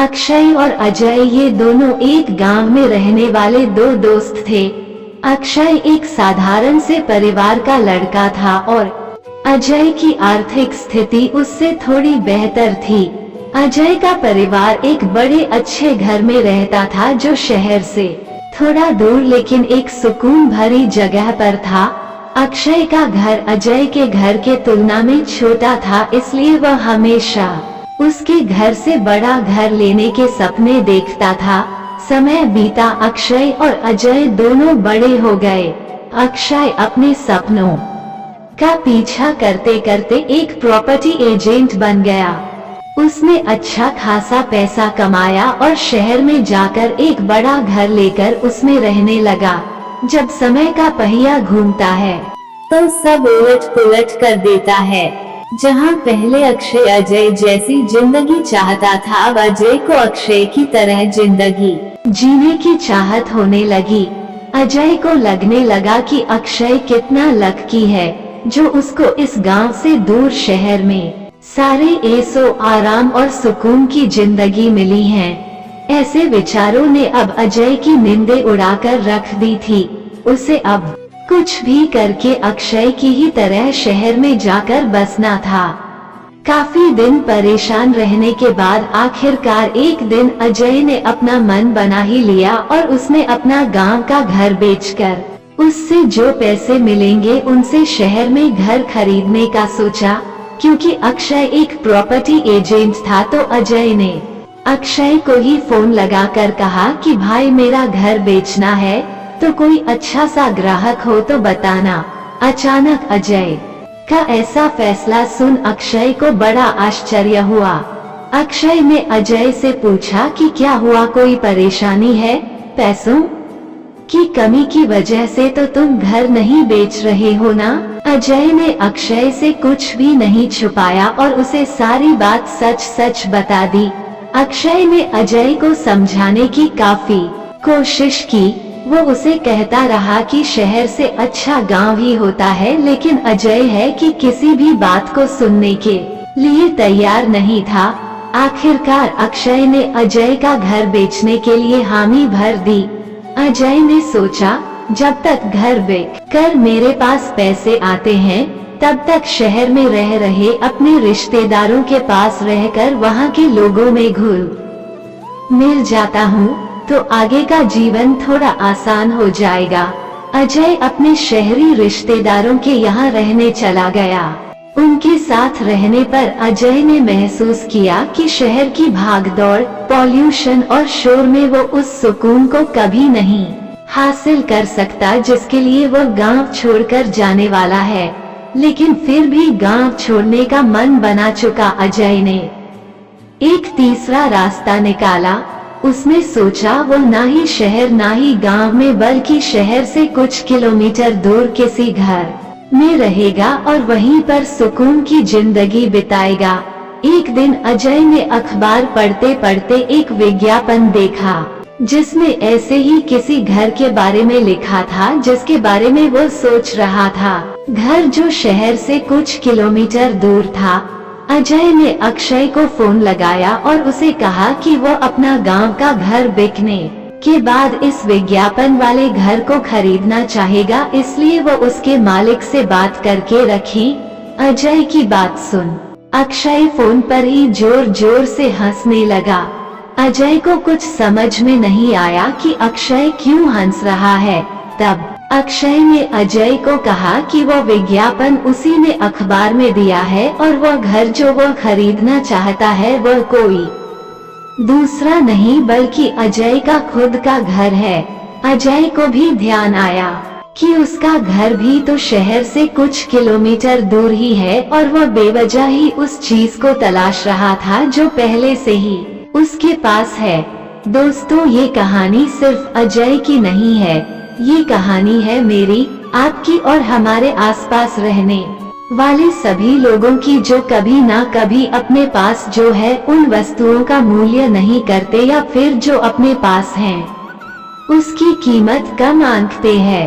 अक्षय और अजय ये दोनों एक गांव में रहने वाले दो दोस्त थे। अक्षय एक साधारण से परिवार का लड़का था और अजय की आर्थिक स्थिति उससे थोड़ी बेहतर थी। अजय का परिवार एक बड़े अच्छे घर में रहता था जो शहर से थोड़ा दूर लेकिन एक सुकून भरी जगह पर था। अक्षय का घर अजय के घर के तुलना में छोटा था, इसलिए वह हमेशा उसके घर से बड़ा घर लेने के सपने देखता था। समय बीता, अक्षय और अजय दोनों बड़े हो गए। अक्षय अपने सपनों का पीछा करते करते एक प्रॉपर्टी एजेंट बन गया। उसने अच्छा खासा पैसा कमाया और शहर में जाकर एक बड़ा घर लेकर उसमें रहने लगा। जब समय का पहिया घूमता है तो सब उलट पुलट कर देता है। जहां पहले अक्षय अजय जैसी जिंदगी चाहता था, अब अजय को अक्षय की तरह जिंदगी जीने की चाहत होने लगी। अजय को लगने लगा कि अक्षय कितना लकी है जो उसको इस गांव से दूर शहर में सारे ऐशो आराम और सुकून की जिंदगी मिली है। ऐसे विचारों ने अब अजय की नींदें उड़ाकर रख दी थी। उसे अब कुछ भी करके अक्षय की ही तरह शहर में जाकर बसना था। काफी दिन परेशान रहने के बाद आखिरकार एक दिन अजय ने अपना मन बना ही लिया और उसने अपना गांव का घर बेचकर उससे जो पैसे मिलेंगे उनसे शहर में घर खरीदने का सोचा। क्योंकि अक्षय एक प्रॉपर्टी एजेंट था तो अजय ने अक्षय को ही फोन लगाकर कहा कि भाई मेरा घर बेचना है, तो कोई अच्छा सा ग्राहक हो तो बताना। अचानक अजय का ऐसा फैसला सुन अक्षय को बड़ा आश्चर्य हुआ। अक्षय ने अजय से पूछा कि क्या हुआ, कोई परेशानी है? पैसों की कमी की वजह से तो तुम घर नहीं बेच रहे हो ना? अजय ने अक्षय से कुछ भी नहीं छुपाया और उसे सारी बात सच सच बता दी। अक्षय ने अजय को समझाने की काफी कोशिश की। वो उसे कहता रहा कि शहर से अच्छा गांव ही होता है, लेकिन अजय है कि किसी भी बात को सुनने के लिए तैयार नहीं था। आखिरकार अक्षय ने अजय का घर बेचने के लिए हामी भर दी। अजय ने सोचा जब तक घर बेच कर मेरे पास पैसे आते हैं तब तक शहर में रह रहे अपने रिश्तेदारों के पास रहकर वहां के लोगों में घुल मिल जाता हूँ तो आगे का जीवन थोड़ा आसान हो जाएगा। अजय अपने शहरी रिश्तेदारों के यहाँ रहने चला गया। उनके साथ रहने पर अजय ने महसूस किया कि शहर की भागदौड़, पॉल्यूशन और शोर में वो उस सुकून को कभी नहीं हासिल कर सकता जिसके लिए वो गांव छोड़कर जाने वाला है। लेकिन फिर भी गांव छोड़ने का मन बना चुका अजय ने एक तीसरा रास्ता निकाला। उसने सोचा वो ना ही शहर ना ही गांव में बल्कि शहर से कुछ किलोमीटर दूर किसी घर में रहेगा और वहीं पर सुकून की जिंदगी बिताएगा। एक दिन अजय ने अखबार पढ़ते पढ़ते एक विज्ञापन देखा जिसमें ऐसे ही किसी घर के बारे में लिखा था जिसके बारे में वो सोच रहा था, घर जो शहर से कुछ किलोमीटर दूर था। अजय ने अक्षय को फोन लगाया और उसे कहा कि वो अपना गांव का घर बिकने के बाद इस विज्ञापन वाले घर को खरीदना चाहेगा, इसलिए वो उसके मालिक से बात करके रखी। अजय की बात सुन अक्षय फोन पर ही जोर जोर से हंसने लगा। अजय को कुछ समझ में नहीं आया कि अक्षय क्यों हंस रहा है। तब अक्षय ने अजय को कहा कि वो विज्ञापन उसी ने अखबार में दिया है और वो घर जो वो खरीदना चाहता है वो कोई दूसरा नहीं बल्कि अजय का खुद का घर है। अजय को भी ध्यान आया कि उसका घर भी तो शहर से कुछ किलोमीटर दूर ही है और वो बेवजह ही उस चीज को तलाश रहा था जो पहले से ही उसके पास है। दोस्तों, ये कहानी सिर्फ अजय की नहीं है, ये कहानी है मेरी, आपकी और हमारे आसपास रहने वाले सभी लोगों की जो कभी ना कभी अपने पास जो है उन वस्तुओं का मूल्य नहीं करते या फिर जो अपने पास हैं उसकी कीमत कम आंकते हैं।